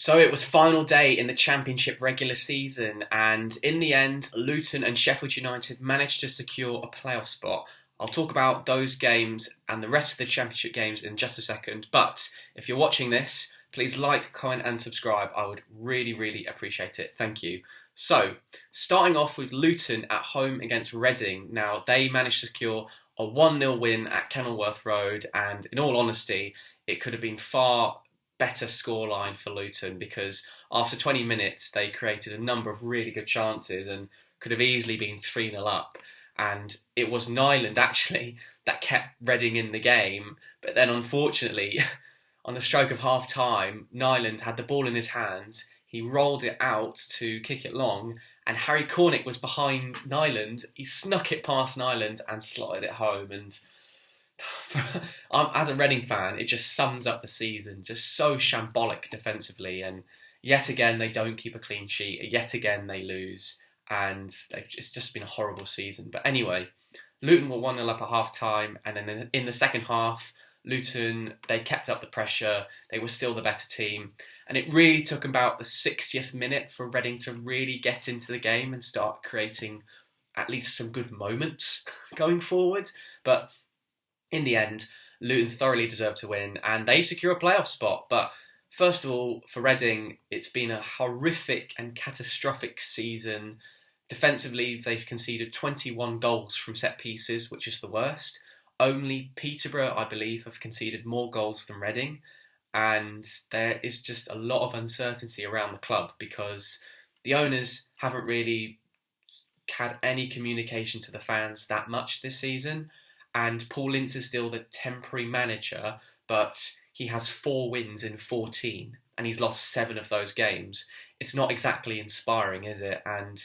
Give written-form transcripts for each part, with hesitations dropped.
So it was final day in the Championship regular season, and in the end, Luton and Sheffield United managed to secure a playoff spot. I'll talk about those games and the rest of the Championship games in just a second, but if you're watching this, please like, comment and subscribe. I would really, really appreciate it. Thank you. So, starting off with Luton at home against Reading. Now, they managed to secure a 1-0 win at Kenilworth Road, and in all honesty, it could have been far better scoreline for Luton because after 20 minutes they created a number of really good chances and could have easily been 3-0 up, and it was Nyland actually that kept Reading in the game, but then unfortunately on the stroke of half time Nyland had the ball in his hands, he rolled it out to kick it long and Harry Cornick was behind Nyland, he snuck it past Nyland and slotted it home. And as a Reading fan, it just sums up the season. Just so shambolic defensively, and yet again they don't keep a clean sheet. Yet again they lose, and it's just been a horrible season. But anyway, Luton were 1-0 up at half time, and then in the second half, Luton, they kept up the pressure. They were still the better team, and it really took about the 60th minute for Reading to really get into the game and start creating at least some good moments going forward. But in the end, Luton thoroughly deserved to win and they secure a playoff spot. But first of all, for Reading, it's been a horrific and catastrophic season. Defensively, they've conceded 21 goals from set pieces, which is the worst. Only Peterborough, I believe, have conceded more goals than Reading. And there is just a lot of uncertainty around the club because the owners haven't really had any communication to the fans that much this season. And Paul Ince is still the temporary manager, but he has 4 wins in 14, and he's lost 7 of those games. It's not exactly inspiring, is it? And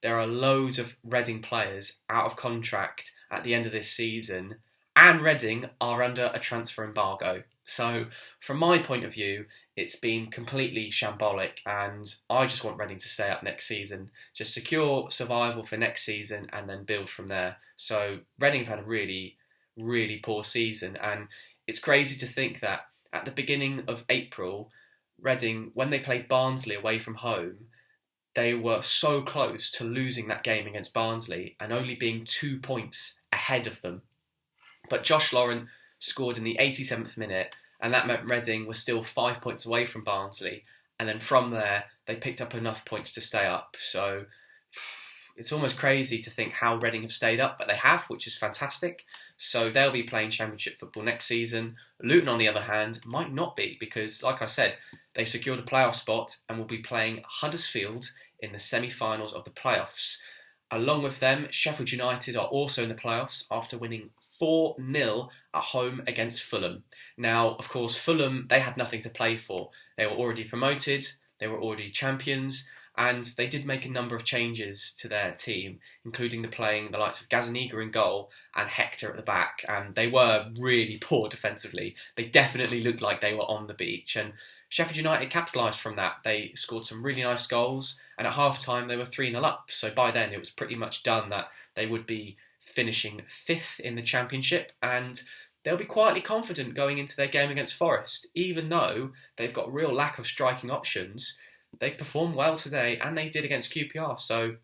there are loads of Reading players out of contract at the end of this season, and Reading are under a transfer embargo. So, from my point of view, it's been completely shambolic, and I just want Reading to stay up next season, just secure survival for next season, and then build from there. So, Reading have had a really, really poor season, and it's crazy to think that at the beginning of April, Reading, when they played Barnsley away from home, they were so close to losing that game against Barnsley and only being 2 points ahead of them. But Josh Laurent scored in the 87th minute, and that meant Reading was still 5 points away from Barnsley. And then from there, they picked up enough points to stay up. So it's almost crazy to think how Reading have stayed up, but they have, which is fantastic. So they'll be playing Championship football next season. Luton, on the other hand, might not be because, like I said, they secured a playoff spot and will be playing Huddersfield in the semi-finals of the playoffs. Along with them, Sheffield United are also in the playoffs after winning 4-0 at home against Fulham. Now, of course, Fulham, they had nothing to play for. They were already promoted, they were already champions, and they did make a number of changes to their team, including playing the likes of Gazaniga in goal and Hector at the back, and they were really poor defensively. They definitely looked like they were on the beach, and Sheffield United capitalised from that. They scored some really nice goals, and at half-time they were 3-0 up, so by then it was pretty much done that they would be finishing 5th in the Championship, and they'll be quietly confident going into their game against Forest. Even though they've got a real lack of striking options, they performed well today, and they did against QPR, so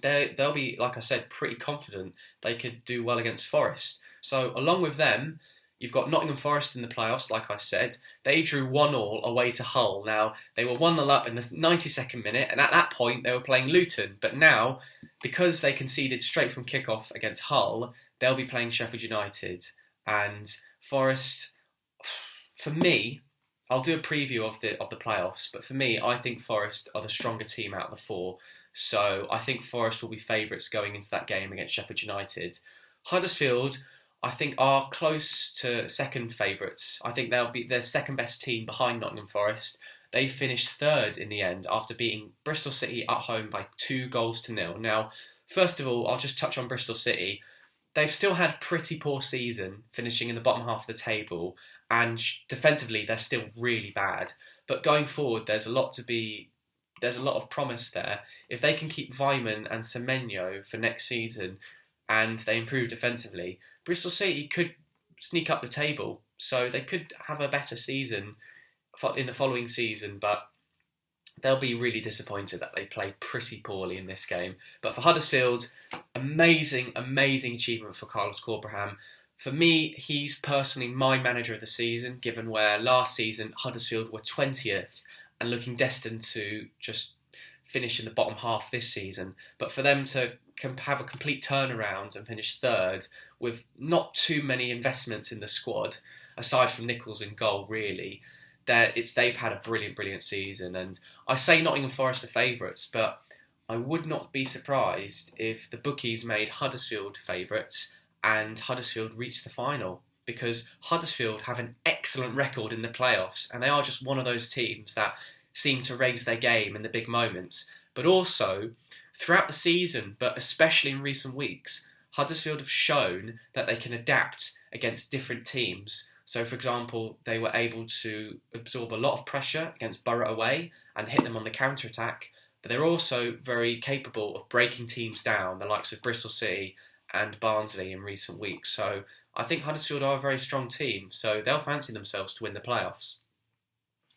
they'll be, like I said, pretty confident they could do well against Forest. So along with them, you've got Nottingham Forest in the playoffs, like I said. They drew 1-1 away to Hull. Now, they were 1-0 up in the 92nd minute, and at that point, they were playing Luton. But now, because they conceded straight from kickoff against Hull, they'll be playing Sheffield United. And Forest, for me, I'll do a preview of the playoffs, but for me, I think Forest are the stronger team out of the 4. So I think Forest will be favourites going into that game against Sheffield United. Huddersfield, I think, are close to second favourites. I think they'll be their second best team behind Nottingham Forest. They finished 3rd in the end after beating Bristol City at home by 2-0. Now, first of all, I'll just touch on Bristol City. They've still had a pretty poor season, finishing in the bottom half of the table, and defensively they're still really bad. But going forward, there's a lot of promise there. If they can keep Weimann and Semenyo for next season, and they improve defensively, Bristol City could sneak up the table, so they could have a better season in the following season, but they'll be really disappointed that they played pretty poorly in this game. But for Huddersfield, amazing achievement for Carlos Corberham. For me, he's personally my manager of the season, given where last season Huddersfield were 20th and looking destined to just finish in the bottom half this season. But for them to have a complete turnaround and finish third with not too many investments in the squad, aside from Nichols in goal, really, they've had a brilliant season. And I say Nottingham Forest are favourites, but I would not be surprised if the bookies made Huddersfield favourites and Huddersfield reached the final, because Huddersfield have an excellent record in the playoffs and they are just one of those teams that seem to raise their game in the big moments. But also, throughout the season, but especially in recent weeks, Huddersfield have shown that they can adapt against different teams. So, for example, they were able to absorb a lot of pressure against Borough away and hit them on the counter-attack, but they're also very capable of breaking teams down, the likes of Bristol City and Barnsley in recent weeks. So I think Huddersfield are a very strong team, so they'll fancy themselves to win the playoffs.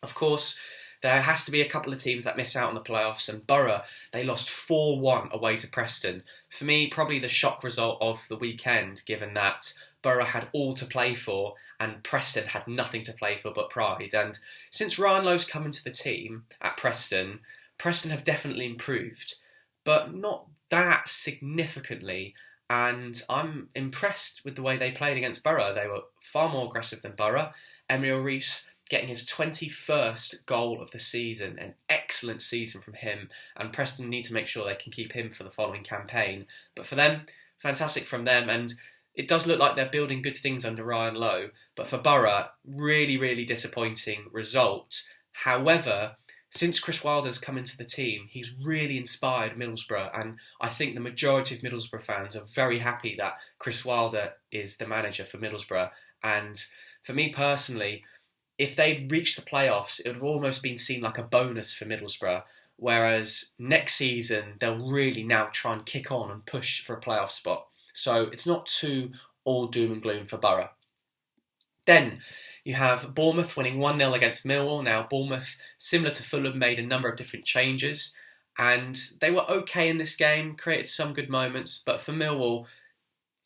Of course, there has to be a couple of teams that miss out on the playoffs, and Borough, they lost 4-1 away to Preston. For me, probably the shock result of the weekend, given that Borough had all to play for and Preston had nothing to play for but pride. And since Ryan Lowe's come into the team at Preston, Preston have definitely improved, but not that significantly. And I'm impressed with the way they played against Borough. They were far more aggressive than Borough. Emile Rees getting his 21st goal of the season, an excellent season from him, and Preston need to make sure they can keep him for the following campaign. But for them, fantastic from them, and it does look like they're building good things under Ryan Lowe. But for Borough, really disappointing result. However, since Chris Wilder's come into the team, he's really inspired Middlesbrough, and I think the majority of Middlesbrough fans are very happy that Chris Wilder is the manager for Middlesbrough. And for me personally, if they'd reached the playoffs, it would have almost been seen like a bonus for Middlesbrough, whereas next season they'll really now try and kick on and push for a playoff spot. So it's not too all doom and gloom for Borough. Then you have Bournemouth winning 1-0 against Millwall. Now, Bournemouth, similar to Fulham, made a number of different changes, and they were okay in this game, created some good moments, but for Millwall,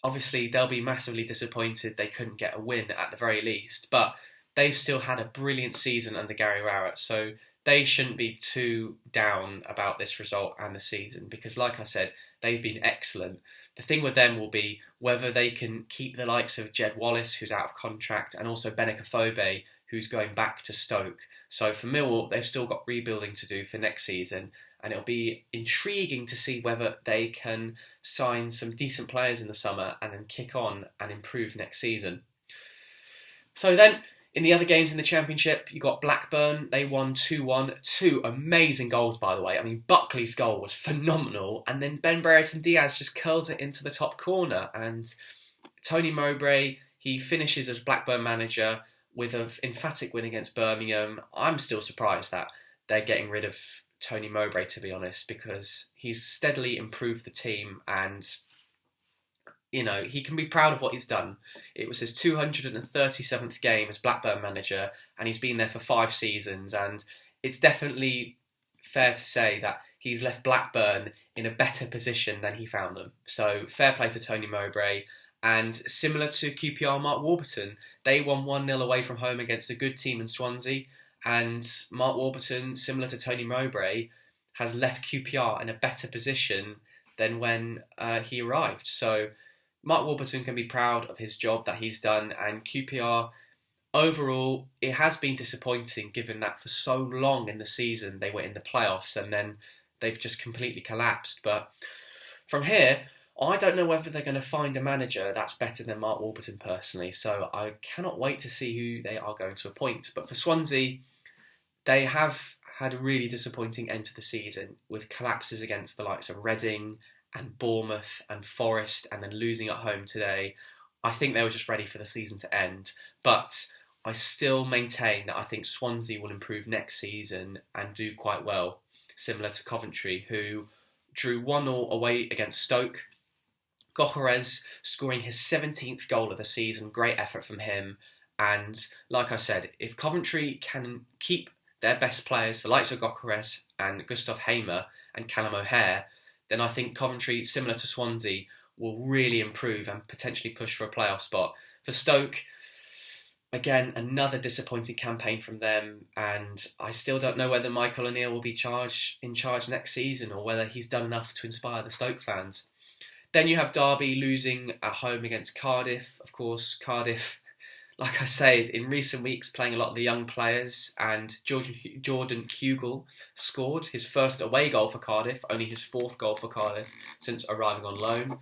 obviously they'll be massively disappointed they couldn't get a win at the very least, but they've still had a brilliant season under Gary Rowett, so they shouldn't be too down about this result and the season, because like I said, they've been excellent. The thing with them will be whether they can keep the likes of Jed Wallace, who's out of contract, and also Benik Afobe, who's going back to Stoke. So for Millwall, they've still got rebuilding to do for next season, and it'll be intriguing to see whether they can sign some decent players in the summer and then kick on and improve next season. So then, in the other games in the Championship, you got Blackburn. They won 2-1. Two amazing goals, by the way. I mean, Buckley's goal was phenomenal. And then Ben Brereton Diaz just curls it into the top corner. And Tony Mowbray, he finishes as Blackburn manager with an emphatic win against Birmingham. I'm still surprised that they're getting rid of Tony Mowbray, to be honest, because he's steadily improved the team and you know, he can be proud of what he's done. It was his 237th game as Blackburn manager, and he's been there for 5 seasons, and it's definitely fair to say that he's left Blackburn in a better position than he found them. So fair play to Tony Mowbray. And similar to QPR Mark Warburton, they won 1-0 away from home against a good team in Swansea, and Mark Warburton, similar to Tony Mowbray, has left QPR in a better position than when he arrived. So Mark Warburton can be proud of his job that he's done, and QPR, overall, it has been disappointing given that for so long in the season they were in the playoffs and then they've just completely collapsed. But from here, I don't know whether they're going to find a manager that's better than Mark Warburton personally, so I cannot wait to see who they are going to appoint. But for Swansea, they have had a really disappointing end to the season with collapses against the likes of Reading and Bournemouth and Forest, and then losing at home today. I think they were just ready for the season to end. But I still maintain that I think Swansea will improve next season and do quite well, similar to Coventry, who drew 1-1 away against Stoke. Gocherez scoring his 17th goal of the season, great effort from him. And like I said, if Coventry can keep their best players, the likes of Gyökeres and Gustav Hamer and Callum O'Hare, then I think Coventry, similar to Swansea, will really improve and potentially push for a playoff spot. For Stoke, again, another disappointing campaign from them, and I still don't know whether Michael O'Neill will be in charge next season or whether he's done enough to inspire the Stoke fans. Then you have Derby losing at home against Cardiff. Of course, Cardiff, like I said, in recent weeks playing a lot of the young players, and Jordan Hugill scored his first away goal for Cardiff, only his fourth goal for Cardiff since arriving on loan.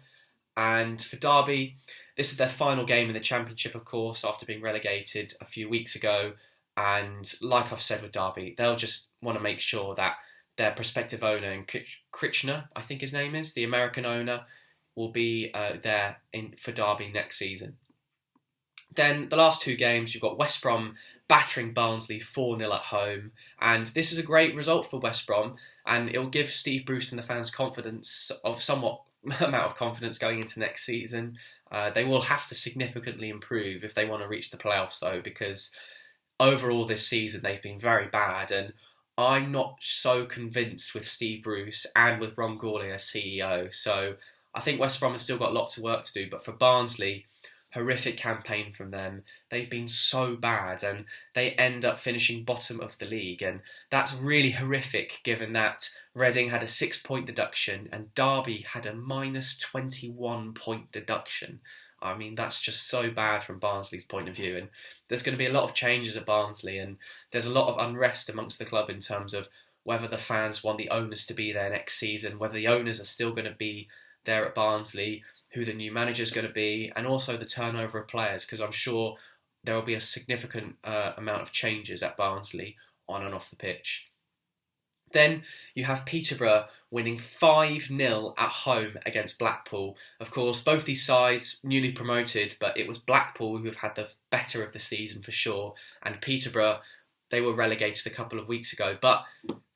And for Derby, this is their final game in the Championship, of course, after being relegated a few weeks ago. And like I've said with Derby, they'll just want to make sure that their prospective owner, Kritchner, I think his name is, the American owner, will be there for Derby next season. Then the last two games, you've got West Brom battering Barnsley 4-0 at home. And this is a great result for West Brom, and it'll give Steve Bruce and the fans confidence, of somewhat amount of confidence going into next season. They will have to significantly improve if they want to reach the playoffs, though, because overall this season they've been very bad, and I'm not so convinced with Steve Bruce and with Ron Gourlay as CEO. So I think West Brom has still got a lot of work to do, but for Barnsley, horrific campaign from them. They've been so bad, and they end up finishing bottom of the league, and that's really horrific given that Reading had a 6-point deduction and Derby had a minus 21-point deduction. I mean, that's just so bad from Barnsley's point of view, and there's going to be a lot of changes at Barnsley, and there's a lot of unrest amongst the club in terms of whether the fans want the owners to be there next season, whether the owners are still going to be there at Barnsley, who the new manager is going to be, and also the turnover of players, because I'm sure there will be a significant amount of changes at Barnsley on and off the pitch. Then you have Peterborough winning 5-0 at home against Blackpool. Of course, both these sides newly promoted, but it was Blackpool who have had the better of the season for sure, and Peterborough, they were relegated a couple of weeks ago, but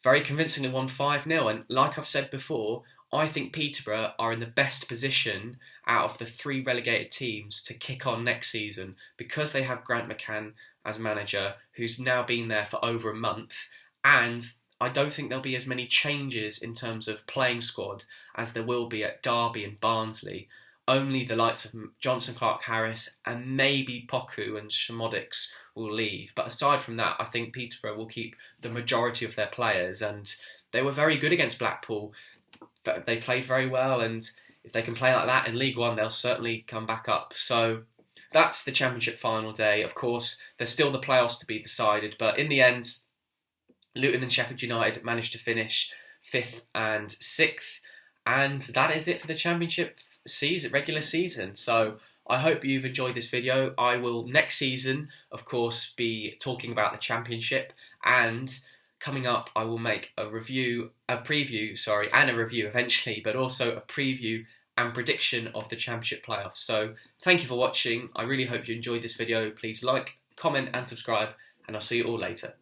very convincingly won 5-0, and like I've said before, I think Peterborough are in the best position out of the three relegated teams to kick on next season because they have Grant McCann as manager, who's now been there for over a month, and I don't think there'll be as many changes in terms of playing squad as there will be at Derby and Barnsley. Only the likes of Johnson, Clark-Harris and maybe Poku and Szmodics will leave. But aside from that, I think Peterborough will keep the majority of their players, and they were very good against Blackpool. They played very well, and if they can play like that in League One, they'll certainly come back up. So that's the Championship final day. Of course, there's still the playoffs to be decided, but in the end, Luton and Sheffield United managed to finish 5th and 6th, and that is it for the Championship regular season. So I hope you've enjoyed this video. I will next season, of course, be talking about the Championship, and coming up, I will make a preview eventually, but also a preview and prediction of the Championship playoffs. So thank you for watching. I really hope you enjoyed this video. Please like, comment and subscribe, and I'll see you all later.